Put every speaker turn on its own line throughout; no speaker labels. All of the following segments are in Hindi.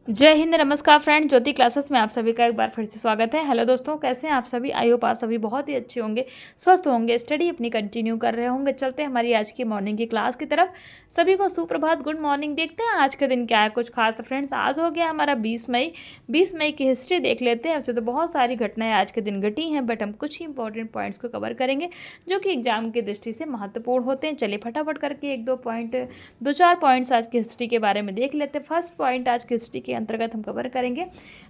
जय हिंद, नमस्कार फ्रेंड। ज्योति क्लासेस में आप सभी का एक बार फिर से स्वागत है। हेलो दोस्तों, कैसे हैं आप सभी? आई होप आप सभी बहुत ही अच्छे होंगे, स्वस्थ होंगे, स्टडी अपनी कंटिन्यू कर रहे होंगे। चलते हैं हमारी आज की मॉर्निंग की क्लास की तरफ। सभी को सुप्रभात, गुड मॉर्निंग। देखते हैं आज का दिन क्या है कुछ खास। फ्रेंड्स, आज हो गया हमारा 20 मई। 20 मई की हिस्ट्री देख लेते हैं। वैसे तो बहुत सारी घटनाएं आज के दिन घटी हैं, बट हम कुछ ही इंपॉर्टेंट पॉइंट्स को कवर करेंगे जो कि एग्जाम की दृष्टि से महत्वपूर्ण होते हैं। चलिए फटाफट करके एक दो चार पॉइंट्स आज की हिस्ट्री के बारे में देख लेते हैं। फर्स्ट पॉइंट आज की हिस्ट्री के अंतर्गत हम कवर करेंगे।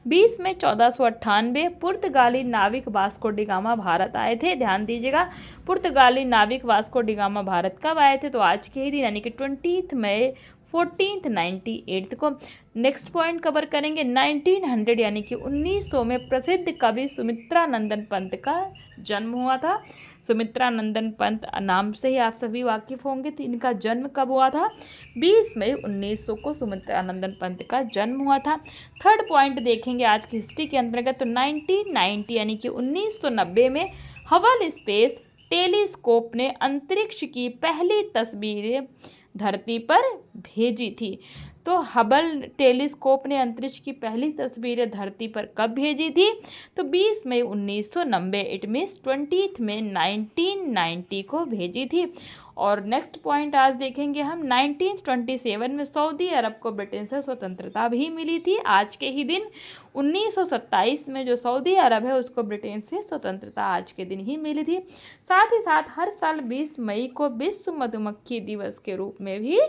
20 में 1498 पुर्तगाली नाविक वास्को डी गामा भारत आए थे। ध्यान दीजिएगा, पुर्तगाली नाविक वास्को डी गामा भारत कब आए थे? तो आज के ही दिन यानी कि 20 मई 1498 को। नेक्स्ट पॉइंट कवर करेंगे 1900 यानी कि 1900 में प्रसिद्ध कवि सुमित्रा नंदन पंत का जन्म हुआ था। सुमित्रा नंदन पंत नाम से ही आप सभी वाकिफ होंगे। तो इनका जन्म कब हुआ था? 20 मई 1900 को सुमित्रा नंदन पंत का जन्म हुआ था। थर्ड पॉइंट देखेंगे आज की हिस्ट्री के अंतर्गत। तो 1990 यानी कि 1990 में हबल स्पेस टेलीस्कोप ने अंतरिक्ष की पहली तस्वीरें धरती पर भेजी थी। तो हबल टेलीस्कोप ने अंतरिक्ष की पहली तस्वीरें धरती पर कब भेजी थी? तो 20 मई 1990, इट मीन्स 20 में 1990 को भेजी थी। और नेक्स्ट पॉइंट आज देखेंगे हम 1927 में सऊदी अरब को ब्रिटेन से स्वतंत्रता भी मिली थी। आज के ही दिन 1927 में जो सऊदी अरब है उसको ब्रिटेन से स्वतंत्रता आज के दिन ही मिली थी। साथ ही साथ हर साल 20 मई को विश्व मधुमक्खी दिवस के रूप में भी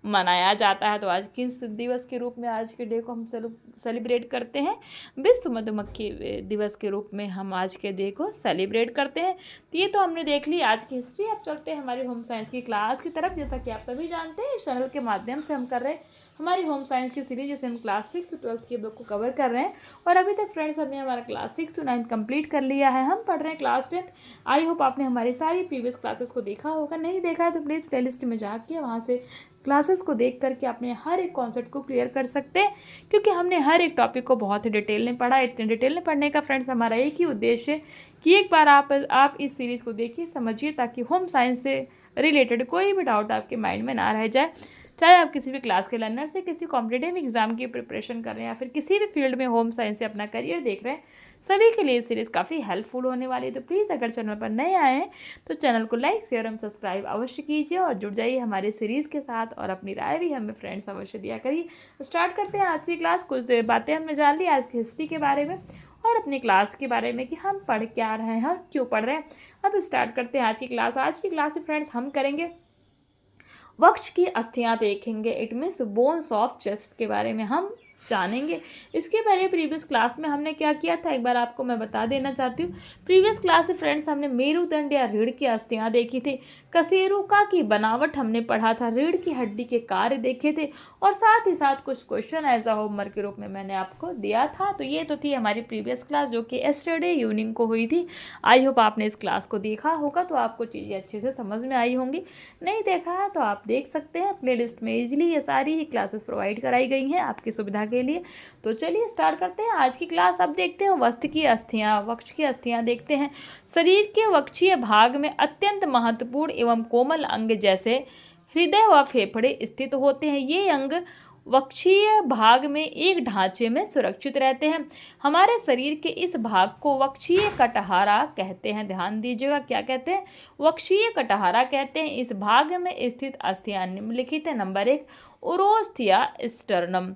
मनाया जाता है। तो आज किस दिवस के रूप में आज के डे को हम सेलिब्रेट करते हैं? विश्व मधुमक्खी दिवस के रूप में हम आज के डे को सेलिब्रेट करते हैं। तो ये तो हमने देख ली आज की हिस्ट्री। अब चलते हैं हमारी होम साइंस की क्लास की तरफ। जैसा कि आप सभी जानते हैं, इस चैनल के माध्यम से हम कर रहे हैं हमारी होम साइंस की सीरीज, जैसे हम क्लास 6 to 12 के बुक को कवर कर रहे हैं। और अभी तक फ्रेंड्स हमने हमारा क्लास 6 to 9 कंप्लीट कर लिया है। हम पढ़ रहे हैं क्लास 10। आई होप आपने हमारी सारी प्रीवियस क्लासेस को देखा होगा। नहीं देखा है तो प्लीज़ प्लेलिस्ट में जाके वहाँ से क्लासेस को देख करके अपने हर एक कॉन्सेप्ट को क्लियर कर सकते हैं, क्योंकि हमने हर एक टॉपिक को बहुत ही डिटेल में पढ़ा। इतने डिटेल में पढ़ने का फ्रेंड्स हमारा एक ही उद्देश्य है कि एक बार आप इस सीरीज़ को देखिए, समझिए, ताकि होम साइंस से रिलेटेड कोई भी डाउट आपके माइंड में ना रह जाए। चाहे आप किसी भी क्लास के लर्नर से किसी कॉम्पिटेटिव एग्जाम की प्रिपरेशन कर रहे हैं या फिर किसी भी फील्ड में होम साइंस से अपना करियर देख रहे हैं, सभी के लिए सीरीज़ काफ़ी हेल्पफुल होने वाली है। तो प्लीज़ अगर चैनल पर नए आए हैं तो चैनल को लाइक, शेयर एवं सब्सक्राइब अवश्य कीजिए और जुड़ जाइए हमारी सीरीज़ के साथ। और अपनी राय भी हमें फ्रेंड्स अवश्य दिया करिए। स्टार्ट करते हैं आज की क्लास। कुछ बातें हमने जान ली आज की हिस्ट्री के बारे में और अपनी क्लास के बारे में कि हम पढ़ क्या रहे हैं और क्यों पढ़ रहे हैं। अब स्टार्ट करते हैं आज की क्लास। आज की क्लास में फ्रेंड्स हम करेंगे वक्ष की अस्थियां देखेंगे। It means bones of chest के बारे में हम जानेंगे। इसके पहले प्रीवियस क्लास में हमने क्या किया था एक बार आपको मैं बता देना चाहती हूँ। प्रीवियस क्लास में फ्रेंड्स हमने मेरुदंड या रीढ़ की अस्थियां देखी थी। कशेरुका की बनावट हमने पढ़ा था। रीढ़ की हड्डी के कार्य देखे थे और साथ ही साथ कुछ क्वेश्चन एज अ होमवर्क के रूप में मैंने आपको दिया था। तो ये तो थी हमारी प्रीवियस क्लास जो कि एस्टरडे इवनिंग को हुई थी। आई होप आपने इस क्लास को देखा होगा तो आपको चीज़ें अच्छे से समझ में आई होंगी। नहीं देखा है तो आप देख सकते हैं, प्लेलिस्ट में इजीली ये सारी ही क्लासेस प्रोवाइड कराई गई हैं आपकी सुविधा के लिए। तो चलिए स्टार्ट करते हैं आज की क्लास। अब देखते हैं वक्ष की अस्थियां। वक्ष की अस्थियां देखते हैं। शरीर के वक्षीय भाग में अत्यंत महत्वपूर्ण एवं कोमल अंग जैसे हृदय व फेफड़े स्थित होते हैं। ये अंग वक्षीय भाग में एक ढांचे में सुरक्षित रहते हैं। हमारे शरीर के इस भाग को वक्षीय कटहारा कहते हैं। ध्यान दीजिएगा, क्या कहते हैं? वक्षीय कटहारा कहते हैं। इस भाग में स्थित अस्थियां निम्नलिखित है। नंबर 1, उरोस्थ्या स्टर्नम।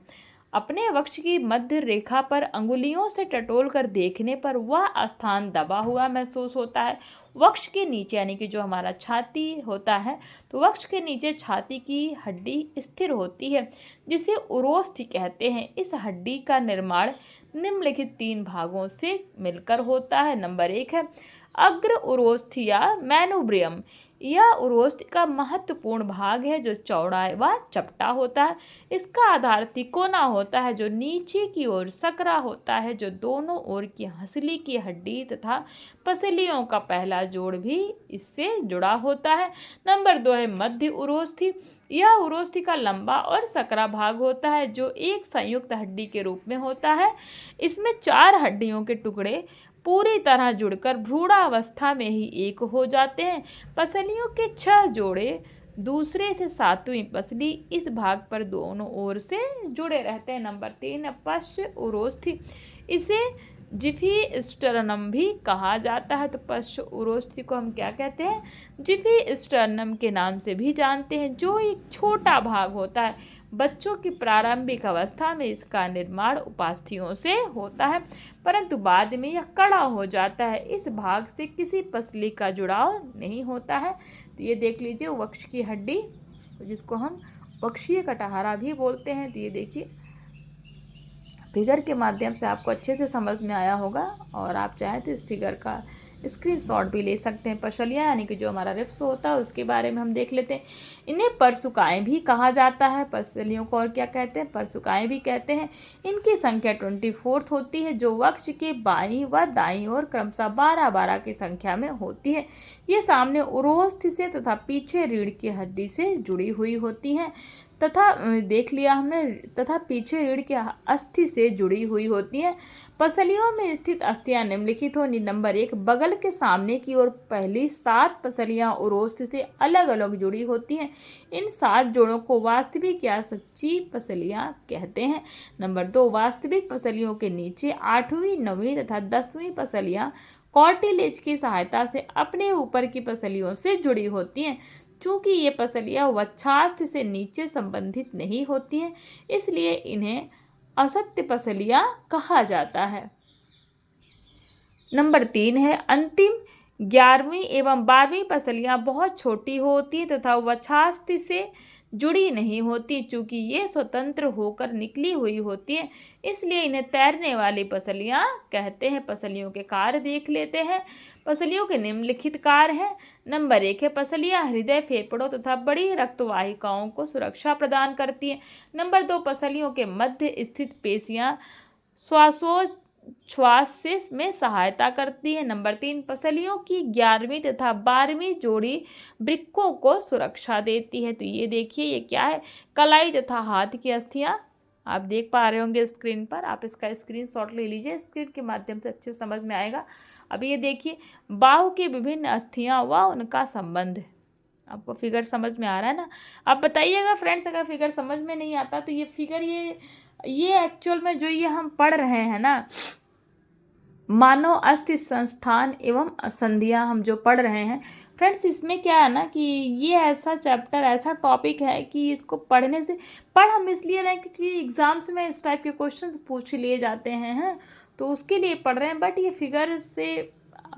अपने वक्ष की मध्य रेखा पर अंगुलियों से टटोल कर देखने पर वह स्थान दबा हुआ महसूस होता है। वक्ष के नीचे यानी कि जो हमारा छाती होता है, तो वक्ष के नीचे छाती की हड्डी स्थिर होती है जिसे उरोस्थि कहते हैं। इस हड्डी का निर्माण निम्नलिखित 3 भागों से मिलकर होता है। नंबर 1 है अग्र उरोस्थि या मैनुब्रियम। यह उरोस्थि का महत्वपूर्ण भाग है जो चौड़ा व चपटा होता है। इसका आधार तिकोना होता है जो नीचे की ओर सकरा होता है, जो दोनों ओर की हंसली की हड्डी तथा पसलियों का पहला जोड़ भी इससे जुड़ा होता है। नंबर 2 है मध्य उरोस्थि। यह उरोस्थि का लंबा और सकरा भाग होता है जो एक संयुक्त हड्डी के रूप में होता है। इसमें 4 हड्डियों के टुकड़े पूरी तरह जुड़कर भ्रूणावस्था में ही एक हो जाते हैं। पसलियों के 6 जोड़े दूसरे से सातवीं पसली इस भाग पर दोनों ओर से जुड़े रहते हैं। नंबर 3 है पश्च उरोस्थि, इसे जिफी स्टर्नम भी कहा जाता है। तो पश्च उरोस्थि को हम क्या कहते हैं? जिफी स्टर्नम के नाम से भी जानते हैं, जो एक छोटा भाग होता है। बच्चों की प्रारंभिक अवस्था में इसका निर्माण उपास्थियों से होता है, परंतु बाद में यह कड़ा हो जाता है। इस भाग से किसी पसली का जुड़ाव नहीं होता है। तो ये देख लीजिए वक्ष की हड्डी, जिसको हम वक्षीय कटहरा भी बोलते हैं। तो ये देखिए फिगर के माध्यम से आपको अच्छे से समझ में आया होगा, और आप चाहें तो इस फिगर का स्क्रीनशॉट भी ले सकते हैं। पशलियाँ यानी कि जो हमारा रिफ्स होता है उसके बारे में हम देख लेते हैं। इन्हें परसुकाएँ भी कहा जाता है। पसलियों को और क्या कहते हैं? परसुकाएँ भी कहते हैं। इनकी संख्या 24 होती है, जो वक्ष के बाईं व दाईं ओर क्रमशः 12-12 की संख्या में होती है। ये सामने उरोस्थि से तथा पीछे रीढ़ की हड्डी से जुड़ी हुई होती हैं तथा देख लिया हमने, तथा पीछे रीढ़ के अस्थि से जुड़ी हुई होती हैं। पसलियों में स्थित अस्थियां निम्नलिखित होंगी। नंबर 1, बगल के सामने की ओर पहली 7 पसलियां उरोस्थ से अलग अलग जुड़ी होती हैं। इन 7 जोड़ों को वास्तविक या सच्ची पसलियां कहते हैं। नंबर 2, वास्तविक पसलियों के नीचे 8वीं, 9वीं तथा 10वीं पसलियां कॉर्टिलेज की सहायता से अपने ऊपर की पसलियों से जुड़ी होती हैं। चूँकि ये पसलियाँ वक्षास्थ से नीचे संबंधित नहीं होती हैं, इसलिए इन्हें असत्य पसलियाँ कहा जाता है। नंबर 3 है अंतिम 11वीं एवं 12वीं पसलियाँ बहुत छोटी होती हैं तथा वक्षास्थ से जुड़ी नहीं होती। चूँकि ये स्वतंत्र होकर निकली हुई होती हैं, इसलिए इन्हें तैरने वाली पसलियाँ कहते हैं। पसलियों के कार्य देख लेते हैं। पसलियों के निम्नलिखित कार्य हैं। नंबर 1 है पसलियाँ हृदय, फेफड़ों तथा बड़ी रक्तवाहिकाओं को सुरक्षा प्रदान करती हैं। नंबर 2, पसलियों के मध्य स्थित पेशियाँ श्वासोच्छ्वास में सहायता करती है। नंबर 3, पसलियों की 11वीं तथा 12वीं जोड़ी वृक्कों को सुरक्षा देती है। तो ये देखिए ये क्या है? कलाई तथा हाथ की अस्थियाँ आप देख पा रहे होंगे स्क्रीन पर। आप इसका स्क्रीनशॉट ले लीजिए, स्क्रीन के माध्यम से अच्छे समझ में आएगा। अब ये देखिए बाहु की विभिन्न अस्थियां व उनका संबंध, आपको फिगर समझ में आ रहा है ना? आप बताइएगा फ्रेंड्स, अगर फिगर समझ में नहीं आता तो ये फिगर ये एक्चुअल में जो ये हम पढ़ रहे हैं ना, मानव अस्थि संस्थान एवं संधियां हम जो पढ़ रहे हैं फ्रेंड्स, इसमें क्या है ना कि ये ऐसा चैप्टर, ऐसा टॉपिक है कि इसको पढ़ने से पढ़ हम इसलिए रहे हैं क्योंकि एग्जाम्स में इस टाइप के क्वेश्चंस पूछ लिए जाते हैं, तो उसके लिए पढ़ रहे हैं। बट ये फिगर से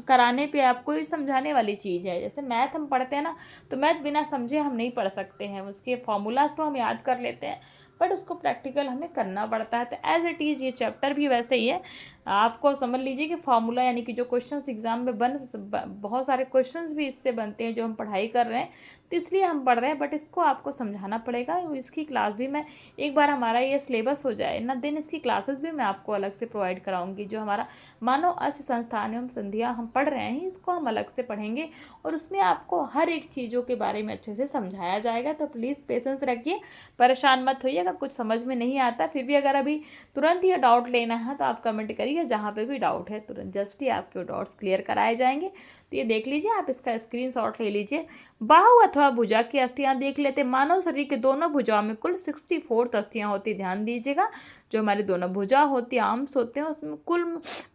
कराने पे आपको ये समझाने वाली चीज़ है। जैसे मैथ हम पढ़ते हैं ना, तो मैथ बिना समझे हम नहीं पढ़ सकते हैं। उसके फॉर्मूलाज तो हम याद कर लेते हैं, बट उसको प्रैक्टिकल हमें करना पड़ता है। तो एज इट इज़ ये चैप्टर भी वैसे ही है। आपको समझ लीजिए कि फार्मूला यानी कि जो क्वेश्चंस एग्जाम में बहुत सारे क्वेश्चंस भी इससे बनते हैं जो हम पढ़ाई कर रहे हैं, तो इसलिए हम पढ़ रहे हैं। बट इसको आपको समझाना पड़ेगा। इसकी क्लास भी मैं एक बार हमारा ये सिलेबस हो जाए ना, दिन इसकी क्लासेस भी मैं आपको अलग से प्रोवाइड कराऊंगी। जो हमारा मानव अस्थि संस्थान एवं संधियाँ हम पढ़ रहे हैं, इसको हम अलग से पढ़ेंगे और उसमें आपको हर एक चीज़ों के बारे में अच्छे से समझाया जाएगा। तो प्लीज़ पेशेंस रखिए, परेशान मत होइए। अगर कुछ समझ में नहीं आता फिर भी अगर अभी तुरंत ही डाउट लेना है तो आप कमेंट करिए, जहाँ पे भी डाउट है तुरंत जस्ट ही आपके डाउट्स क्लियर कराए जाएंगे। तो ये देख लीजिए, आप इसका स्क्रीनशॉट ले लीजिए। बाहु अथवा भुजा की अस्थियां देख लेते हैं। मानव शरीर के दोनों भुजाओं में कुल 64 अस्थियां होती, ध्यान दीजिएगा। जो हमारी दोनों भुजा होती है, आर्म्स होते हैं, उसमें कुल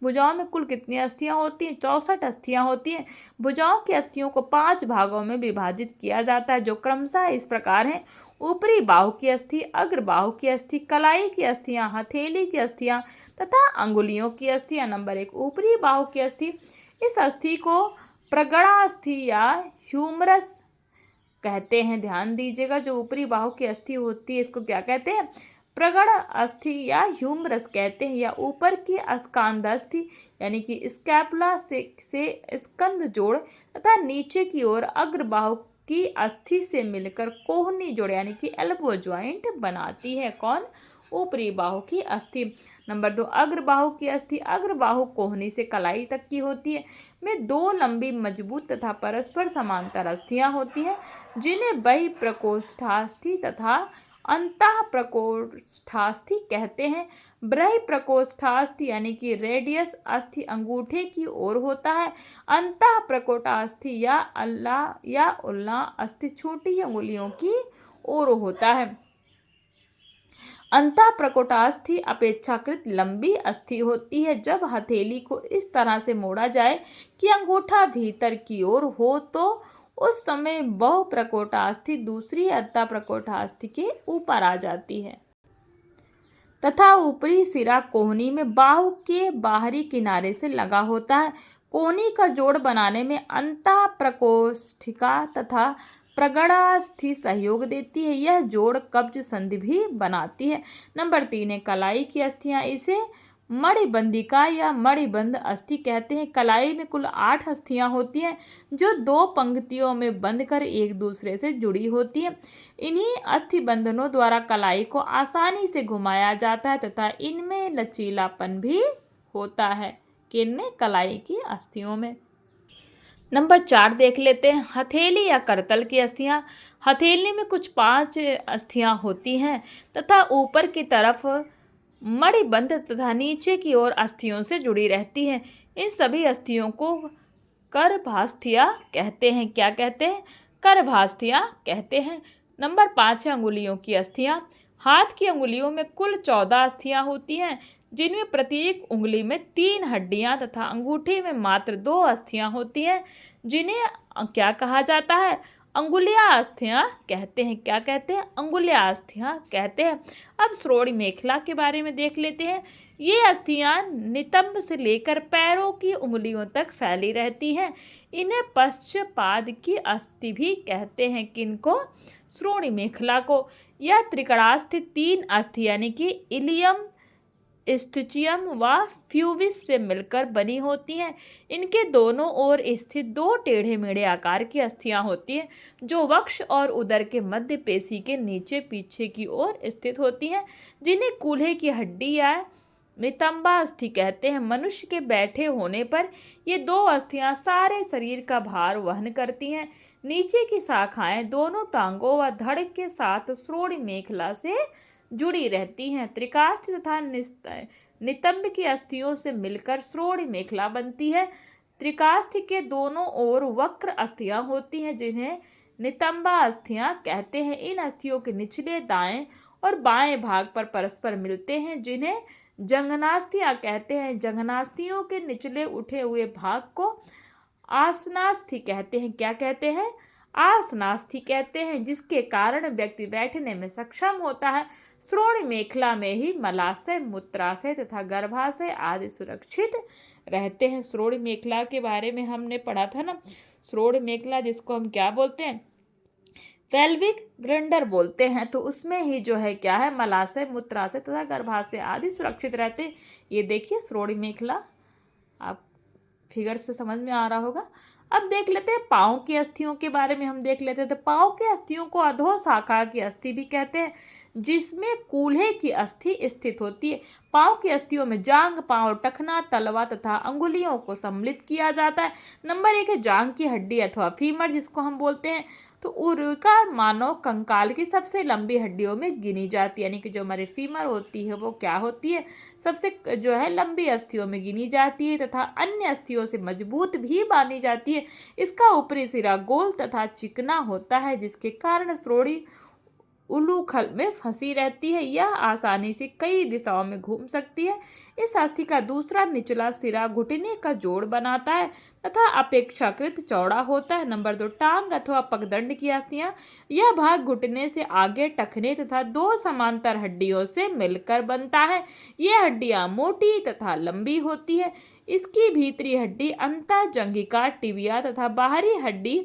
भुजाओं में कुल कितनी अस्थियां होती हैं? 64 अस्थियां होती हैं। भुजाओं की अस्थियों को 5 भागों में विभाजित किया जाता है, जो क्रमशः इस प्रकार हैं। ऊपरी बाहु की अस्थि, अग्र बाहु की अस्थि, कलाई की अस्थियां, हथेली की अस्थियां तथा अंगुलियों की अस्थियां। नंबर 1, ऊपरी बाहु की अस्थि। इस अस्थि को प्रगड़ास्थि या ह्यूमरस कहते हैं। ध्यान दीजिएगा, जो ऊपरी बाहु की अस्थि होती है इसको क्या कहते हैं? प्रगड़ अस्थि या ह्यूमरस कहते हैं। या ऊपर की स्कंधास्थि यानी कि स्कैपुला से स्कंध जोड़ तथा नीचे की ओर अग्र बाहु की अस्थि से मिलकर कोहनी जोड़ यानी कि एल्बो ज्वाइंट बनाती है। कौन? ऊपरी बाहु की अस्थि। नंबर 2, अग्र बाहु की अस्थि। अग्र बाहु कोहनी से कलाई तक की होती है। में 2 लंबी, मजबूत तथा परस्पर समांतर अस्थियां होती हैं, जिन्हें बहि प्रकोष्ठास्थि तथा अंतः प्रकोष्ठास्थि कहते हैं। बृहि प्रकोष्ठास्थि यानी कि रेडियस अस्थि अंगूठे की ओर होता है। अंतः प्रकोष्ठास्थि या उल्ना अस्थि छोटी अंगुलियों की ओर होता है। अंतः प्रकोष्ठास्थि अपेक्षाकृत लंबी अस्थि होती है। जब हथेली को इस तरह से मोड़ा जाए कि अंगूठा भीतर की ओर हो तो उस समय बहु प्रकोष्ठास्थि दूसरी अंतः प्रकोष्ठास्थि के ऊपर आ जाती है तथा ऊपरी सिरा कोहनी में बाहु के बाहरी किनारे से लगा होता है। कोहनी का जोड़ बनाने में अंतः प्रकोष्ठिका तथा प्रगणास्थि सहयोग देती है। यह जोड़ कब्ज संधि भी बनाती है। नंबर 3 है कलाई की अस्थियां। इसे मणिबंधिका या मणिबंध अस्थि कहते हैं। कलाई में कुल 8 अस्थियां होती हैं जो 2 पंक्तियों में बंधकर एक दूसरे से जुड़ी होती हैं। इन्हीं अस्थि बंधनों द्वारा कलाई को आसानी से घुमाया जाता है तथा इनमें लचीलापन भी होता है। किनमें? कलाई की अस्थियों में। नंबर 4 देख लेते हैं हथेली या करतल की अस्थियां। हथेली में कुछ 5 अस्थियां होती हैं तथा ऊपर की तरफ मणिबंध तथा नीचे की ओर अस्थियों से जुड़ी रहती हैं। इन सभी अस्थियों को करभास्थियां कहते हैं। क्या कहते हैं? करभास्थियां कहते हैं। नंबर 5 है अंगुलियों की अस्थियां। हाथ की अंगुलियों में कुल 14 अस्थियां होती हैं जिनमें प्रत्येक उंगली में 3 हड्डियां तथा अंगूठे में मात्र 2 अस्थियां होती हैं जिन्हें क्या कहा जाता है? अंगुलिया अस्थियां कहते हैं। क्या कहते हैं? अंगुलिया अस्थियां कहते हैं। अब श्रोणि मेखला के बारे में देख लेते हैं। ये अस्थियां नितंब से लेकर पैरों की उंगलियों तक फैली रहती हैं। इन्हें पश्चपाद की अस्थि भी कहते हैं। किनको? श्रोणि मेखला को। यह त्रिकड़ास्थित 3 अस्थि यानी कि इलियम, स्टिचियम व फ्यूविस से मिलकर बनी होती हैं। इनके दोनों ओर स्थित 2 टेढ़े मेढ़े आकार की अस्थियां होती हैं जो वक्ष और उदर के मध्य पेशी के नीचे पीछे की ओर स्थित होती हैं जिन्हें कूल्हे की हड्डी या नितंबा अस्थि कहते हैं। मनुष्य के बैठे होने पर ये 2 अस्थियां सारे शरीर का भार वहन करती हैं। नीचे की शाखाएं दोनों टांगों व धड़ के साथ श्रोणि मेखला से जुड़ी रहती हैं। त्रिकास्थि तथा नितंब की अस्थियों से मिलकर श्रोणि मेखला बनती है। त्रिकास्थि के दोनों ओर वक्र अस्थियां होती हैं जिन्हें नितंबा अस्थियां कहते हैं। इन अस्थियों के निचले दाएं और बाएं भाग पर परस्पर मिलते हैं जिन्हें जंघनास्थियां कहते हैं। जंघनास्थियों के निचले उठे हुए भाग को आसनास्थि कहते हैं। क्या कहते हैं? आसनास्थि कहते हैं, जिसके कारण व्यक्ति बैठने में सक्षम होता है। श्रोणि मेखला में ही मलाशय, मूत्राशय तथा गर्भाशय आदि सुरक्षित रहते हैं। श्रोणि मेखला के बारे में हमने पढ़ा था ना। श्रोणि मेखला जिसको हम क्या बोलते हैं? पेल्विक ग्रंडर बोलते हैं। तो उसमें ही जो है क्या है? मलाशय, मूत्राशय तथा गर्भाशय आदि सुरक्षित रहते हैं। ये देखिए श्रोणि मेखला, आप फिगर से समझ में आ रहा होगा। अब देख लेते हैं पाँव की अस्थियों के बारे में। हम देख लेते हैं तो पाँव की अस्थियों को अधो शाखा की अस्थि भी कहते हैं जिसमें कूल्हे की अस्थि स्थित होती है। पाँव की अस्थियों में जांग, पाँव, टखना, तलवा तथा अंगुलियों को सम्मिलित किया जाता है। नंबर 1 है जांग की हड्डी अथवा फीमर जिसको हम बोलते हैं। तो उर्का मानव कंकाल की सबसे लंबी हड्डियों में गिनी जाती है, यानी कि जो हमारी फीमर होती है वो क्या होती है? सबसे जो है लंबी अस्थियों में गिनी जाती है तथा अन्य अस्थियों से मजबूत भी मानी जाती है। इसका ऊपरी सिरा गोल तथा चिकना होता है जिसके कारण श्रोणि उलूखल में फंसी रहती है। यह आसानी से कई दिशाओं में घूम सकती है। इस अस्थि का दूसरा निचला सिरा घुटने का जोड़ बनाता है तथा अपेक्षाकृत चौड़ा होता है। नंबर 2 टांग अथवा पगदंड की अस्थियां। यह भाग घुटने से आगे टखने तथा 2 समांतर हड्डियों से मिलकर बनता है। ये हड्डियां मोटी तथा लंबी होती है। इसकी भीतरी हड्डी अंतःजंघिका टिबिया तथा बाहरी हड्डी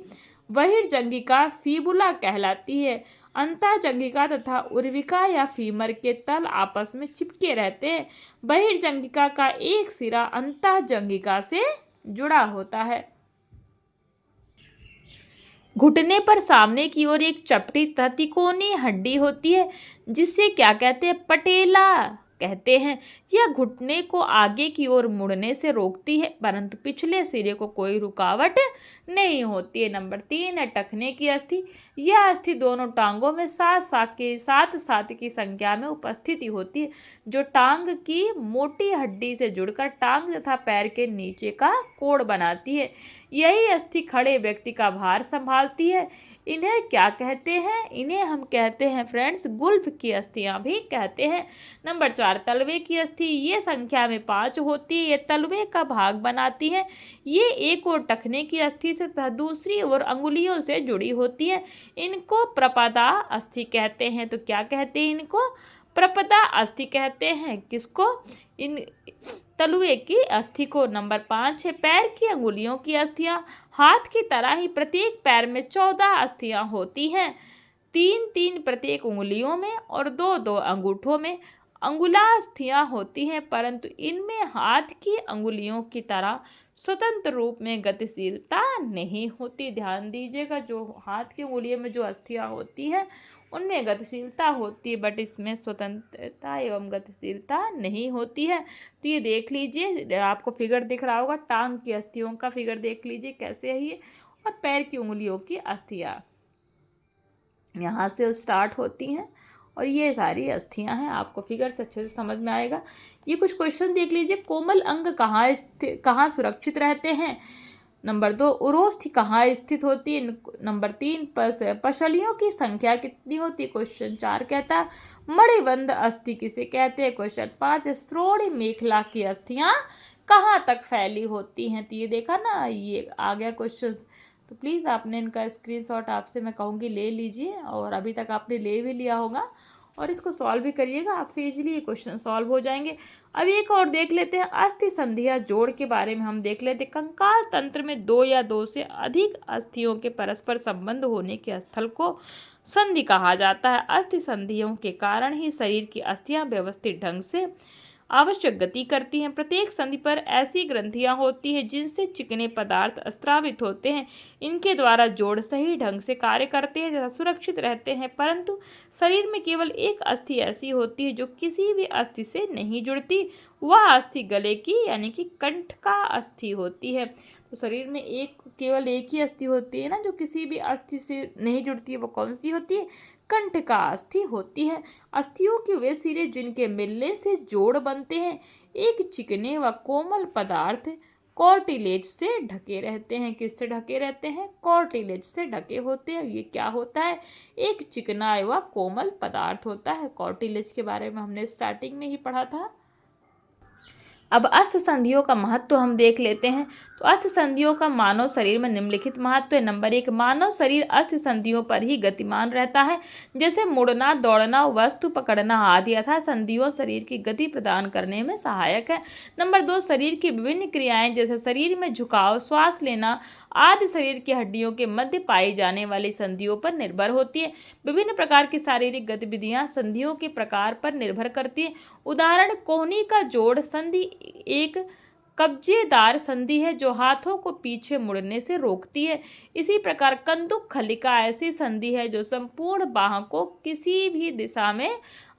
बहिर्जंघिका फीबुला कहलाती है। अंतःजंघिका तथा उर्विका या फीमर के तल आपस में चिपके रहते हैं। बहिर्जंघिका का एक सिरा अंतःजंघिका से जुड़ा होता है। घुटने पर सामने की ओर एक चपटी तथा तिकोनी हड्डी होती है जिससे क्या कहते हैं? पटेला कहते हैं। यह घुटने को आगे की ओर मुड़ने से रोकती है, परंतु पिछले सिरे को कोई रुकावट नहीं होती है। नंबर 3 है टखने की अस्थि। यह अस्थि दोनों टांगों में सात सात की संख्या में उपस्थित होती है, जो टांग की मोटी हड्डी से जुड़कर टांग तथा पैर के नीचे का कोड़ बनाती है। यही अस्थि खड़े व्यक्ति का भार संभालती है। इन्हें क्या कहते हैं? इन्हें हम कहते हैं फ्रेंड्स गुल्फ की अस्थियां भी कहते हैं। नंबर 4 तलवे की अस्थि। ये संख्या में 5 होती है। ये तलवे का भाग बनाती है। ये एक ओर टखने की अस्थि से तथा दूसरी ओर अंगुलियों से जुड़ी होती है। इनको प्रपदा अस्थि कहते हैं। तो क्या कहते हैं इनको? प्रपदा अस्थि कहते हैं। किसको? इन तलुए की अस्थि को। नंबर 5 है पैर की अंगुलियों की अस्थियां। हाथ की तरह ही प्रत्येक पैर में 14 अस्थियां होती हैं, 3-3 प्रत्येक उंगलियों में और 2-2 अंगूठों में। अंगुलास्थियां होती हैं, परंतु इनमें हाथ की अंगुलियों की तरह स्वतंत्र रूप में गतिशीलता नहीं होती। ध्यान दीजिएगा, जो हाथ की उंगलियों में जो अस्थियां होती हैं उनमें गतिशीलता होती है, बट इसमें स्वतंत्रता एवं गतिशीलता नहीं होती है। तो ये देख लीजिए, आपको फिगर दिख रहा होगा, टांग की अस्थियों का फिगर देख लीजिए कैसे है ये, और पैर की उंगलियों की अस्थियां यहाँ से स्टार्ट होती हैं और ये सारी अस्थियां हैं। आपको फिगर से अच्छे से समझ में आएगा। ये कुछ क्वेश्चन देख लीजिए। कोमल अंग कहाँ सुरक्षित रहते हैं? नंबर 2 उरोस्थि कहाँ स्थित होती है? नंबर 3 पसलियों की संख्या कितनी होती है? क्वेश्चन 4 कहता है मणिबंध अस्थि किसे कहते हैं? क्वेश्चन 5 श्रोणि मेखला की अस्थियां कहाँ तक फैली होती हैं? तो ये देखा ना, ये आ गया क्वेश्चन। तो प्लीज़ आपने इनका स्क्रीनशॉट आपसे मैं कहूँगी ले लीजिए, और अभी तक आपने ले भी लिया होगा, और इसको सॉल्व भी करिएगा, आपसे इजीली ये क्वेश्चन सॉल्व हो जाएंगे। अब एक और देख लेते हैं, अस्थि संधिया जोड़ के बारे में हम देख लेते हैं। कंकाल तंत्र में 2 या 2 से अधिक अस्थियों के परस्पर संबंध होने के स्थल को संधि कहा जाता है। अस्थि संधियों के कारण ही शरीर की अस्थियां व्यवस्थित ढंग से आवश्यक गति करती हैं। प्रत्येक संधि पर ऐसी ग्रंथियां होती हैं जिनसे चिकने पदार्थ स्रावित होते हैं। इनके द्वारा जोड़ सही ढंग से कार्य करते हैं तथा सुरक्षित रहते हैं, परंतु शरीर में केवल एक अस्थि ऐसी होती है जो किसी भी अस्थि से नहीं जुड़ती। वह अस्थि गले की यानी कि कंठ का अस्थि होती है। तो शरीर में केवल एक ही अस्थि होती है ना, जो किसी भी अस्थि से नहीं जुड़ती है। वो कौन सी होती है? कंठ का अस्थि होती है। अस्थियों के वे सिरे जिनके मिलने से जोड़ बनते हैं एक चिकने व कोमल पदार्थ कॉर्टिलेज से ढके रहते हैं। किससे ढके रहते हैं? कॉर्टिलेज से ढके होते हैं। ये क्या होता है? एक चिकना व कोमल पदार्थ होता है। कॉर्टिलेज के बारे में हमने स्टार्टिंग में ही पढ़ा था। अब अस्थि संधियों का महत्व हम देख लेते हैं। तो अस्थि संधियों का मानव शरीर में निम्नलिखित महत्व है। नंबर 1 मानव शरीर अस्थि संधियों पर ही गतिमान रहता है, जैसे मुड़ना, दौड़ना, वस्तु पकड़ना आदि। अतः संधियों शरीर की गति प्रदान करने में सहायक है। नंबर 2 शरीर की विभिन्न क्रियाएं जैसे शरीर में झुकाव, श्वास लेना आदि शरीर की हड्डियों के मध्य पाई जाने वाली संधियों पर निर्भर होती है। विभिन्न प्रकार की शारीरिक गतिविधियां संधियों के प्रकार पर निर्भर करती है। उदाहरण कोहनी का जोड़ संधि एक कब्जेदार संधि है जो हाथों को पीछे मुड़ने से रोकती है। इसी प्रकार कंदुक खलिका ऐसी संधि है जो संपूर्ण बाह को किसी भी दिशा में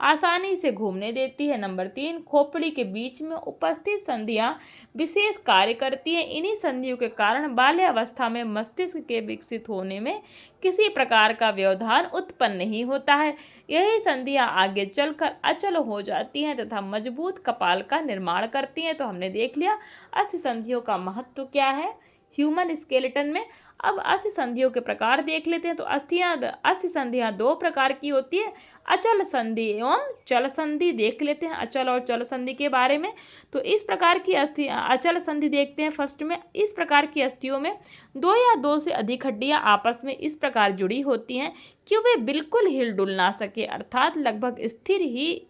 आसानी से घूमने देती है। नंबर 3 खोपड़ी के बीच में उपस्थित संधियां विशेष कार्य करती हैं। इन्हीं संधियों के कारण बाल्यावस्था में मस्तिष्क के विकसित होने में किसी प्रकार का व्यवधान उत्पन्न नहीं होता है। यही संधियां आगे चलकर अचल हो जाती हैं तथा मजबूत कपाल का निर्माण करती हैं। तो हमने देख लिया अस्थि संधियों का महत्व क्या है ह्यूमन स्केलेटन में। अब अस्थि संधियों के प्रकार देख लेते हैं। तो अस्थि संधियां 2 प्रकार की होती है, अचल संधि एवं चल संधि। देख लेते हैं अचल और चल संधि के बारे में। तो इस प्रकार की अचल संधि देखते हैं फर्स्ट में। इस प्रकार की अस्थियों में 2 या 2 से अधिक हड्डियां आपस में इस प्रकार जुड़ी होती हैं कि वे बिल्कुल हिल डुल ना सके, अर्थात लगभग स्थिर ही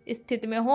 स्थिति में हो।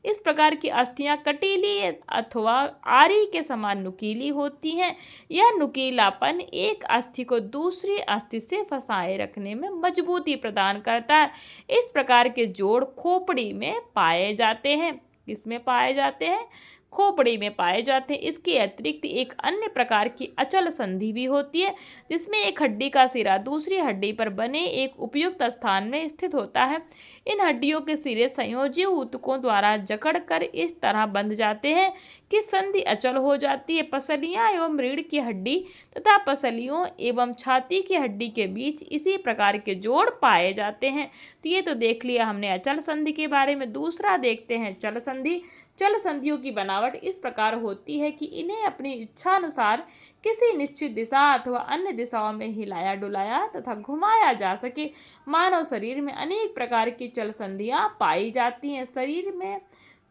इस प्रकार की अस्थियां कटीली अथवा आरी के समान नुकीली होती हैं। यह नुकीलापन एक अस्थि को दूसरी अस्थि से फंसाए रखने में मजबूती प्रदान करता है। इस प्रकार के जोड़ खोपड़ी में पाए जाते हैं। किसमें पाए जाते हैं? खोपड़ी में पाए जाते हैं। इसके अतिरिक्त एक अन्य प्रकार की अचल संधि भी होती है, जिसमें एक हड्डी का सिरा दूसरी हड्डी पर बने एक उपयुक्त स्थान में स्थित होता है। इन हड्डियों के सिरे संयोजी ऊतकों द्वारा जकड़कर इस तरह बंध जाते हैं कि संधि अचल हो जाती है। पसलियां एवं रीढ़ की हड्डी तथा पसलियों एवं छाती की हड्डी के बीच इसी प्रकार के जोड़ पाए जाते हैं। तो ये तो देख लिया हमने अचल संधि के बारे में। दूसरा देखते हैं चल संधि। चल संधियों की बनावट इस प्रकार होती है कि इन्हें अपनी इच्छानुसार किसी निश्चित दिशा अथवा अन्य दिशाओं में हिलाया डुलाया तथा घुमाया जा सके। मानव शरीर में अनेक प्रकार की चल संधियां पाई जाती हैं। शरीर में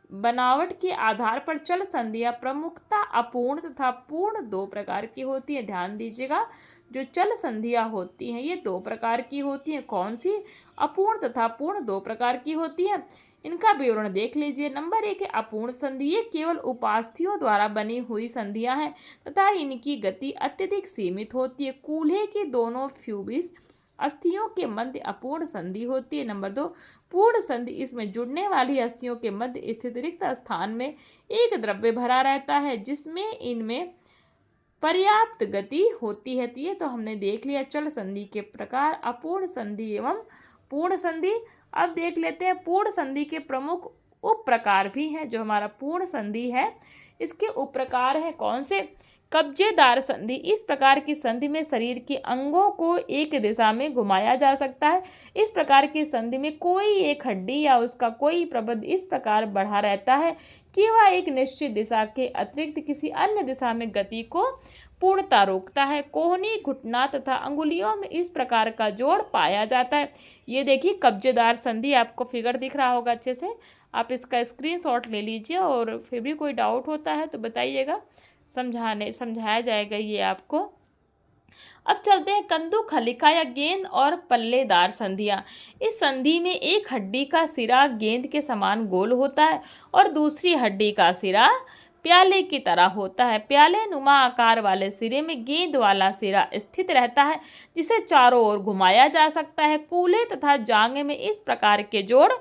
बनावट के आधार पर चल संधियां प्रमुखता अपूर्ण तथा पूर्ण दो प्रकार की होती हैं। ध्यान दीजिएगा, जो चल संधियां होती हैं ये दो प्रकार की होती हैं। कौन सी? अपूर्ण तथा पूर्ण दो प्रकार की होती हैं। इनका विवरण देख लीजिए। नंबर 1 है अपूर्ण संधि। ये केवल उपास्थियों द्वारा बनी हुई संधियां हैं तथा इनकी गति अत्यधिक सीमित होती है। कूल्हे के दोनों फ्यूबिस अस्थियों के मध्य अपूर्ण संधि होती है। नंबर 2 पूर्ण संधि। इसमें जुड़ने वाली अस्थियों के मध्य स्थित रिक्त स्थान में एक द्रव्य भरा रहता है जिसमें इनमें पर्याप्त गति होती है। ये तो हमने देख लिया चल संधि के प्रकार, अपूर्ण संधि एवं पूर्ण संधि। अब देख लेते हैं पूर्ण संधि के प्रमुख उप प्रकार भी हैं। जो हमारा पूर्ण संधि है इसके उप प्रकार है कौन से? कब्जेदार संधि। इस प्रकार की संधि में शरीर के अंगों को एक दिशा में घुमाया जा सकता है। इस प्रकार की संधि में कोई एक हड्डी या उसका कोई प्रबंध इस प्रकार बढ़ा रहता है कि वह एक निश्चित दिशा के अतिरिक्त किसी अन्य दिशा में गति को पूर्णता रोकता है। कोहनी, घुटना तथा अंगुलियों में इस प्रकार का जोड़ पाया जाता है। ये देखिए कब्जेदार संधि, आपको फिगर दिख रहा होगा अच्छे से। आप इसका स्क्रीनशॉट ले लीजिए और फिर भी कोई डाउट होता है तो बताइएगा, समझाया जाएगा ये आपको। अब चलते हैं कंदुक, हलिका या गेंद और पल्लेदार संधियां। इस संधि में एक हड्डी का सिरा गेंद के समान गोल होता है और दूसरी हड्डी का सिरा प्याले की तरह होता है। प्याले नुमा आकार वाले सिरे में गेंद वाला सिरा स्थित रहता है जिसे चारों ओर घुमाया जा सकता है। कूल्हे तथा जांघ में इस प्रकार के जोड़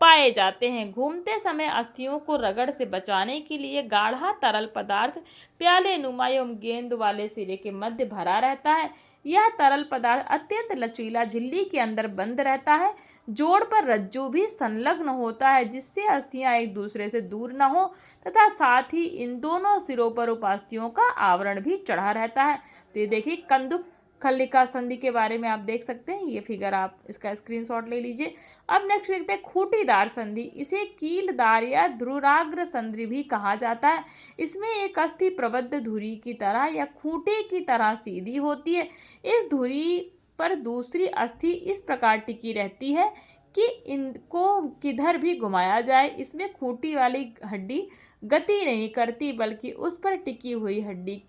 पाए जाते हैं। घूमते समय अस्थियों को रगड़ से बचाने के लिए गाढ़ा तरल पदार्थ प्याले नुमा एवं गेंद वाले सिरे के मध्य भरा रहता है। यह तरल पदार्थ अत्यंत लचीला झिल्ली के अंदर बंद रहता है। जोड़ पर रज्जु भी संलग्न होता है जिससे अस्थियां एक दूसरे से दूर न हो तथा साथ ही इन दोनों सिरों पर उपास्थियों का आवरण भी चढ़ा रहता है। तो ये देखिए कंदुक खलिका संधि के बारे में आप देख सकते हैं। ये फिगर आप इसका स्क्रीनशॉट ले लीजिए। अब नेक्स्ट देखते हैं खूंटीदार संधि। इसे कीलदार या ध्रुराग्र संधि भी कहा जाता है। इसमें एक अस्थि प्रबद्ध धुरी की तरह या खूंटी की तरह सीधी होती है। इस धुरी पर दूसरी अस्थि इस प्रकार टिकी रहती है कि इनको किधर भी घुमाया जाए इसमें खूंटी वाली हड्डी गति नहीं करती बल्कि उस पर टिकी हुई हड्डी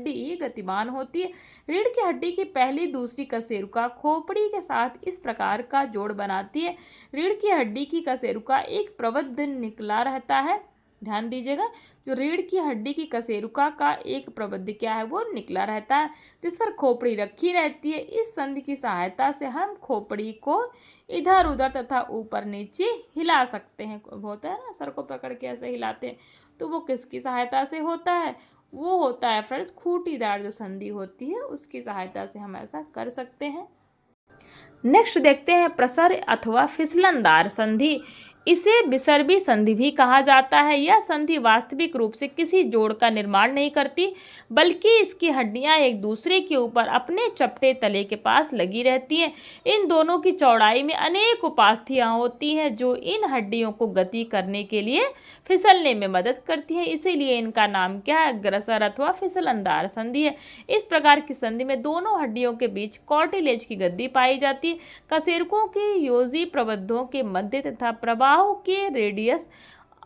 ही गतिमान होती है। रीढ़ की हड्डी की पहली दूसरी कशेरुका खोपड़ी के साथ इस प्रकार का जोड़ बनाती है। रीढ़ की हड्डी की कशेरुका एक प्रबद्ध निकला रहता है। ध्यान दीजिएगा, जो रीढ़ की हड्डी की कशेरुका का एक प्रबंध क्या है वो निकला रहता है जिस पर खोपड़ी रखी रहती है। इस संधि की सहायता से हम खोपड़ी को इधर उधर तथा ऊपर नीचे हिला सकते हैं। होता है ना, सर को पकड़ के ऐसे हिलाते हैं, तो वो किसकी सहायता से होता है? वो होता है फ्रेंड्स खूंटीदार जो संधि होती है उसकी सहायता से हम ऐसा कर सकते हैं। नेक्स्ट देखते हैं प्रसर अथवा फिसलनदार संधि। इसे विसर्बी संधि भी कहा जाता है। यह संधि वास्तविक रूप से किसी जोड़ का निर्माण नहीं करती बल्कि इसकी हड्डियां एक दूसरे के ऊपर अपने चपटे तले के पास लगी रहती हैं। इन दोनों की चौड़ाई में अनेक उपास्थियां होती हैं जो इन हड्डियों को गति करने के लिए फिसलने में मदद करती हैं। इसीलिए इनका नाम क्या है? ग्रसर अथवा फिसलनदार संधि है। इस प्रकार की संधि में दोनों हड्डियों के बीच कॉर्टिलेज की गद्दी पाई जाती है। कशेरुकों के योजी प्रबंधों के मध्य तथा प्रबाहु के रेडियस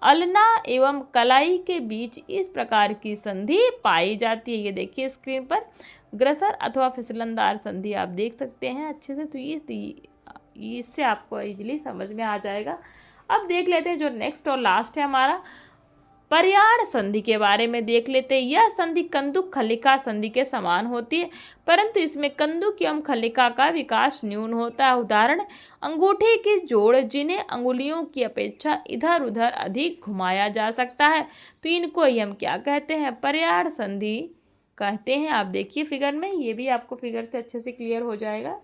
अल्ना एवं कलाई के बीच इस प्रकार की संधि पाई जाती है। ये देखिए स्क्रीन पर ग्रसर अथवा फिसलनदार संधि आप देख सकते हैं अच्छे से। तो ये इससे आपको इजीली समझ में आ जाएगा। अब देख लेते हैं जो नेक्स्ट और लास्ट है हमारा पर्याय संधि के बारे में देख लेते हैं। यह संधि कंदुक खलिका संधि के समान होती है, परंतु इसमें कंदुक एवं खलिका का विकास न्यून होता है। उदाहरण, अंगूठे के जोड़ जिन्हें अंगुलियों की अपेक्षा इधर उधर अधिक घुमाया जा सकता है, तो इनको ही हम क्या कहते हैं? पर्याय संधि कहते हैं। आप देखिए फिगर में, ये भी आपको फिगर से अच्छे से क्लियर हो जाएगा।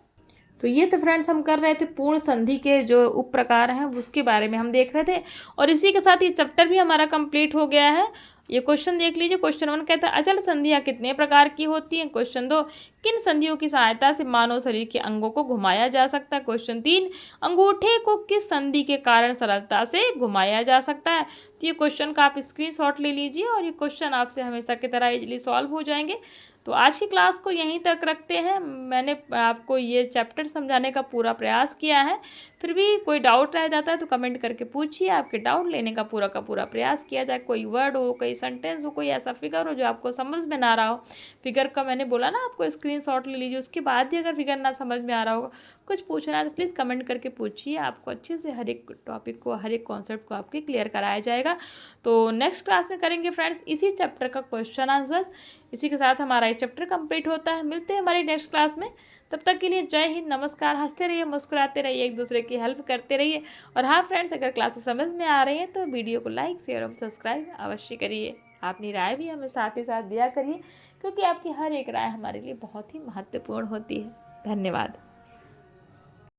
तो ये तो फ्रेंड्स हम कर रहे थे पूर्ण संधि के जो उप प्रकार हैं उसके बारे में हम देख रहे थे, और इसी के साथ ये चैप्टर भी हमारा कंप्लीट हो गया है। ये क्वेश्चन देख लीजिए। क्वेश्चन 1 कहता है अचल संधियाँ कितने प्रकार की होती हैं। क्वेश्चन 2, किन संधियों की सहायता से मानव शरीर के अंगों को घुमाया जा सकता है। क्वेश्चन 3, अंगूठे को किस संधि के कारण सरलता से घुमाया जा सकता है। तो ये क्वेश्चन का आप स्क्रीनशॉट ले लीजिए, और ये क्वेश्चन आपसे हमेशा की तरह इजीली सॉल्व हो जाएंगे। तो आज की क्लास को यहीं तक रखते हैं। मैंने आपको ये चैप्टर समझाने का पूरा प्रयास किया है, फिर भी कोई डाउट रह जाता है तो कमेंट करके पूछिए। आपके डाउट लेने का पूरा प्रयास किया जाए। कोई वर्ड हो, कोई सेंटेंस हो, कोई ऐसा फिगर हो जो आपको समझ में ना रहा हो, फिगर का मैंने बोला ना आपको स्क्रीनशॉट ले लीजिए। उसके बाद भी अगर फिगर ना समझ में आ रहा होगा, कुछ पूछना है तो प्लीज़ कमेंट करके पूछिए। आपको अच्छे से हर एक टॉपिक को, हर एक कॉन्सेप्ट को आपके क्लियर कराया जाएगा। तो नेक्स्ट क्लास में करेंगे फ्रेंड्स इसी चैप्टर का क्वेश्चन आंसर्स। इसी के साथ हमारा ये चैप्टर कंप्लीट होता है। मिलते हैं हमारी नेक्स्ट क्लास में। तब तक के लिए जय हिंद, नमस्कार। हंसते रहिए, मुस्कुराते रहिए, एक दूसरे की हेल्प करते रहिए। और हाँ फ्रेंड्स, अगर क्लासेस समझ में आ रही हैं तो वीडियो को लाइक, शेयर और सब्सक्राइब अवश्य करिए। अपनी राय भी हमें साथ ही साथ दिया करिए, क्योंकि आपकी हर एक राय हमारे लिए बहुत ही महत्वपूर्ण होती है। धन्यवाद।